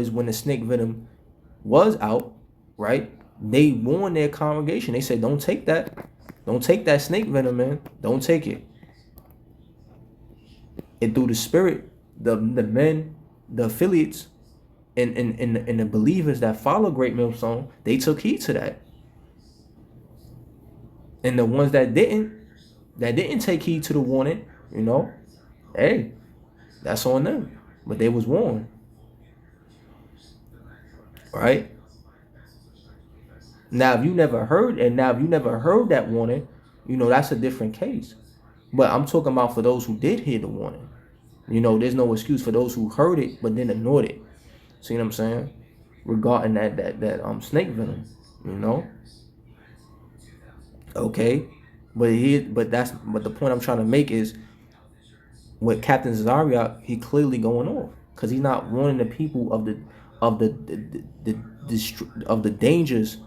is when the snake venom was out, right? They warned their congregation. They said, "Don't take that. Don't take that snake venom, man. Don't take it." And through the spirit, the men, the affiliates, and the believers that follow Great Millstone, they took heed to that. And the ones that didn't take heed to the warning, hey, that's on them. But they was warned, right? Now, if you never heard that warning, that's a different case. But I'm talking about for those who did hear the warning. There's no excuse for those who heard it but then ignored it. See what I'm saying? Regarding that snake venom, you know. Okay, but the point I'm trying to make is with Captain Tazaryach, he clearly going off because he's not warning the people of the dangers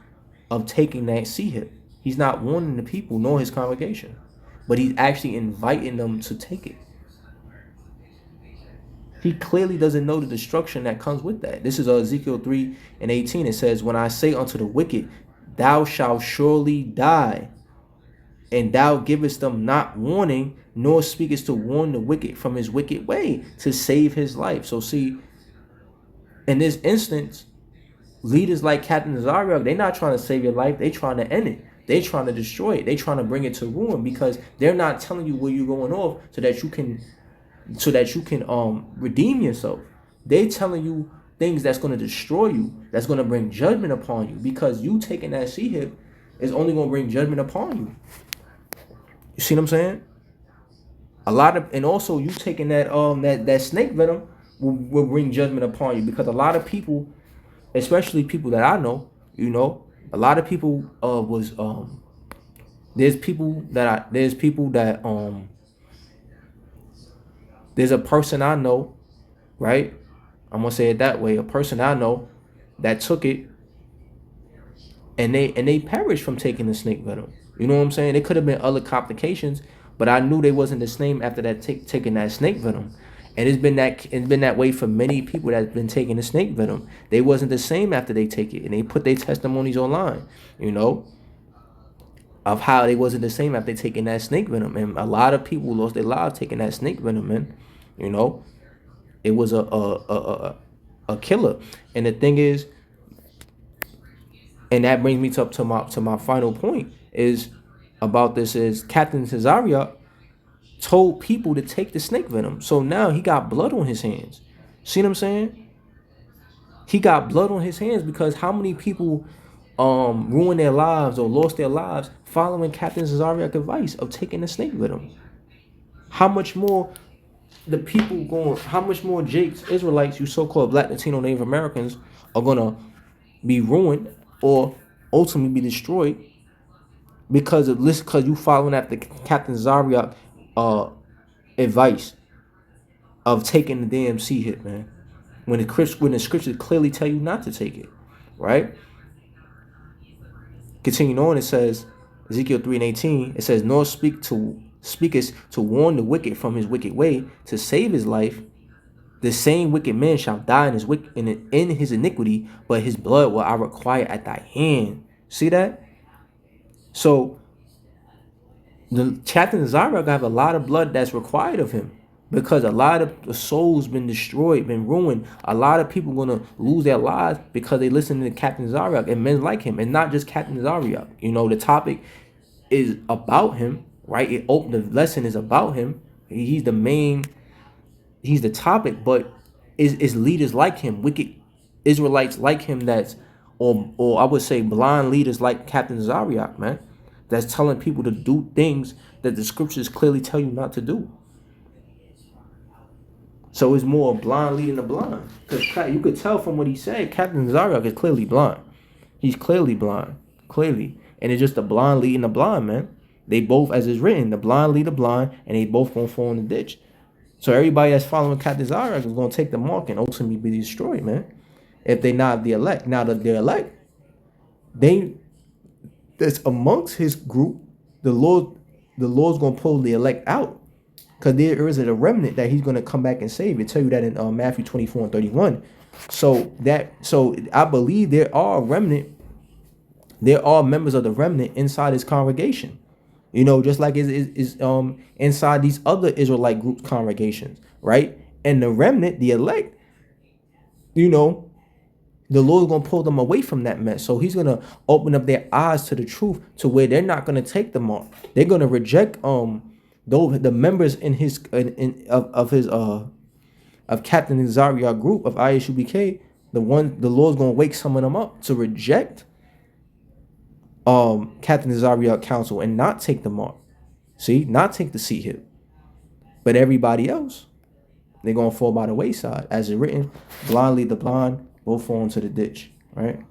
of taking that sea hip. He's not warning the people nor his congregation, but he's actually inviting them to take it. He clearly doesn't know the destruction that comes with that. This is Ezekiel 3:18. It says, "When I say unto the wicked, thou shalt surely die, and thou givest them not warning, nor speakest to warn the wicked from his wicked way to save his life." So see, in this instance, leaders like Captain Tazaryach, they're not trying to save your life. They're trying to end it. They're trying to destroy it. They're trying to bring it to ruin because they're not telling you where you're going off so that you can redeem yourself. They telling you things that's going to destroy you, that's going to bring judgment upon you, because you taking that sea hip is only going to bring judgment upon you. You see what I'm saying? And also you taking that snake venom will bring judgment upon you, because a lot of people, especially people that I know, a lot of people there's a person I know, right? I'm gonna say it that way. A person I know that took it, and they perished from taking the snake venom. You know what I'm saying? It could have been other complications, but I knew they wasn't the same after that taking that snake venom. And it's been that way for many people that's been taking the snake venom. They wasn't the same after they take it, and they put their testimonies online, of how they wasn't the same after taking that snake venom. And a lot of people lost their lives taking that snake venom, man. It was a killer. And the thing is, and that brings me to my final point is about this is Captain Tazaryach told people to take the snake venom. So now he got blood on his hands. See what I'm saying? He got blood on his hands because how many people ruined their lives or lost their lives following Captain Tazaryach's advice of taking the snake venom? How much more Jake's Israelites, you so-called Black, Latino, Native Americans, are gonna be ruined or ultimately be destroyed because you following after Captain Tazaryach advice of taking the damn sea hit, man. When the scriptures clearly tell you not to take it, right? Continuing on, it says, Ezekiel 3:18, it says, "Nor speakest to warn the wicked from his wicked way to save his life. The same wicked man shall die in his iniquity, but his blood will I require at thy hand." See that? So the Captain Tazaryach have a lot of blood that's required of him, because a lot of the souls been destroyed, been ruined. A lot of people gonna lose their lives because they listen to Captain Tazaryach and men like him, and not just Captain Tazaryach. The topic is about him, right? The lesson is about him. He's the topic, but is leaders like him, wicked Israelites like him, or I would say blind leaders like Captain Tazaryach, man, that's telling people to do things that the scriptures clearly tell you not to do. So it's more blind leading the blind, because you could tell from what he said, Captain Tazaryach is clearly blind. He's clearly blind, clearly, and it's just the blind leading the blind, man. They both, as is written, the blind lead the blind, and they both gonna fall in the ditch. So everybody that's following Captain Tazaryach is gonna take the mark and ultimately be destroyed, man. If they not the elect, now that they're elect, that's amongst his group. The Lord's gonna pull the elect out, because there is a remnant that he's gonna come back and save. It tell you that in Matthew 24:31. So I believe there are members of the remnant inside his congregation. Just like is inside these other Israelite groups congregations, right? And the remnant, the elect, you know, the Lord's gonna pull them away from that mess. So He's gonna open up their eyes to the truth, to where they're not gonna take them on. They're gonna reject those the members in his of his of Captain Tazaryach group of ISUBK. The Lord's gonna wake some of them up to reject Captain Tazaryach counsel and not take the mark. See, not take the seat here. But everybody else, they're gonna fall by the wayside. As it's written, blind lead the blind, both fall into the ditch. Right?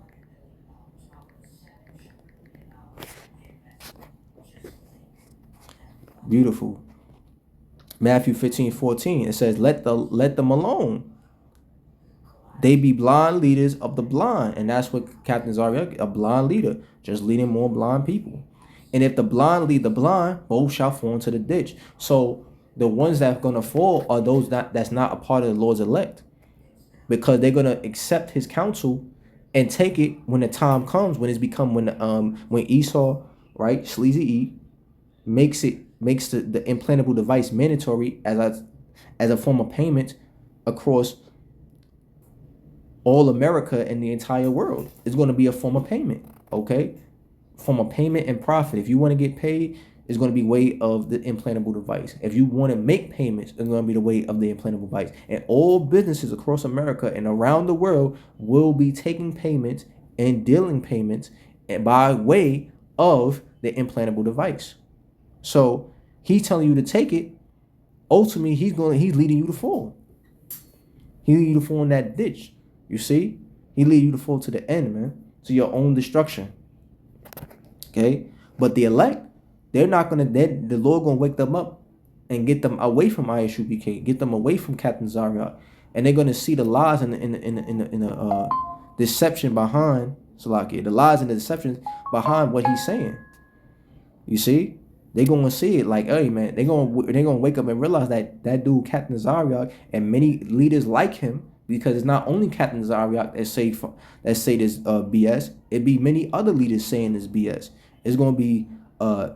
Beautiful. Matthew 15:14. It says, let them alone. They be blind leaders of the blind. And that's what Captain Tazaryach, a blind leader, just leading more blind people. And if the blind lead the blind, both shall fall into the ditch. So the ones that are gonna fall are those that's not a part of the Lord's elect, because they're gonna accept his counsel and take it when the time comes, when it's become when Esau, right, sleazy E, makes the implantable device mandatory as a form of payment across all America and the entire world. It's going to be a form of payment, okay? Form of payment and profit. If you want to get paid, it's going to be way of the implantable device. If you want to make payments, it's going to be the way of the implantable device. And all businesses across America and around the world will be taking payments and dealing payments by way of the implantable device. So he's telling you to take it. Ultimately, he's leading you to fall. He's leading you to fall in that ditch. You see? He lead you to fall to the end, man. To your own destruction. Okay? But the elect, they're not gonna the Lord gonna wake them up and get them away from ISUBK, get them away from Captain Tazaryach. And they're gonna see the lies and the deception behind Salakia, the lies and the deceptions behind what he's saying. You see? They're gonna see it like, hey man, they're gonna wake up and realize that dude Captain Tazaryach and many leaders like him, because it's not only Captain Tazaryach that say this BS. It be many other leaders saying this BS. It's gonna be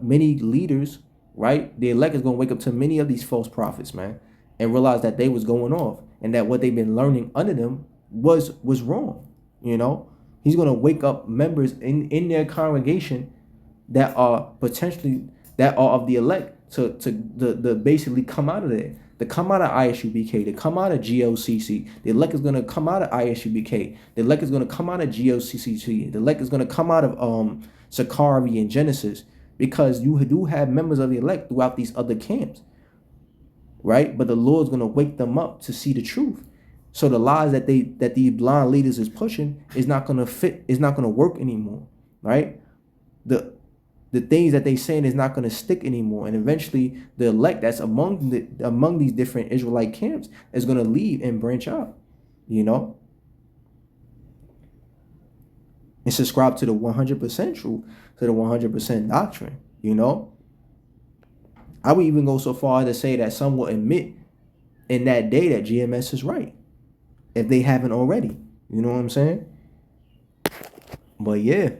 many leaders, right? The elect is gonna wake up to many of these false prophets, man, and realize that they was going off and that what they've been learning under them was wrong. He's gonna wake up members in their congregation that are of the elect to basically come out of there, to come out of ISUBK, to come out of GLCC. The elect is going to come out of ISUBK. The elect is going to come out of GLCC. The elect is going to come out of Sakari and Genesis, because you do have members of the elect throughout these other camps, right? But the Lord's going to wake them up to see the truth. So the lies that these blind leaders is pushing is not going to fit, is not going to work anymore, right? The things that they saying is not going to stick anymore, and eventually the elect that's among these different Israelite camps is going to leave and branch out, and subscribe to the 100% truth, to the 100% doctrine. I would even go so far as to say that some will admit in that day that GMS is right, if they haven't already. You know what I'm saying? But yeah.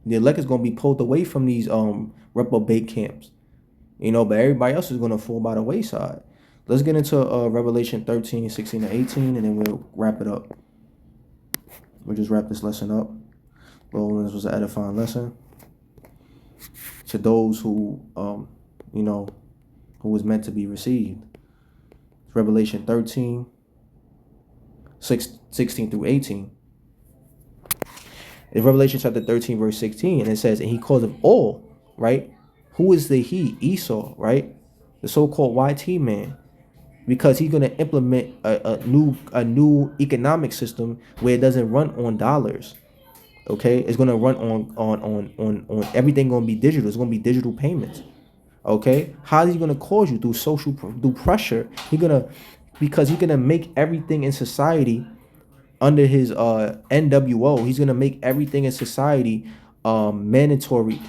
The elect is going to be pulled away from these reprobate camps, but everybody else is going to fall by the wayside. Let's get into Revelation 13, 16, and 18, and then we'll wrap it up. We'll just wrap this lesson up. Well, this was an edifying lesson to those who, who was meant to be received. Revelation 13, 16 through 18. In Revelation chapter 13, verse 16, and it says, and he calls them all, right? Who is the he? Esau, right? The so-called YT man. Because he's going to implement a new economic system where it doesn't run on dollars. Okay? It's going to run on everything going to be digital. It's going to be digital payments. Okay? How is he going to cause you? Through pressure. Because he's going to make everything in society under his NWO, he's gonna make everything in society mandatory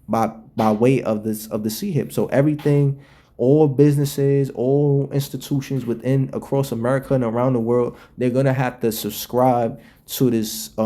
by way of the CHIP. So everything all businesses, all institutions within across America and around the world, they're gonna have to subscribe to this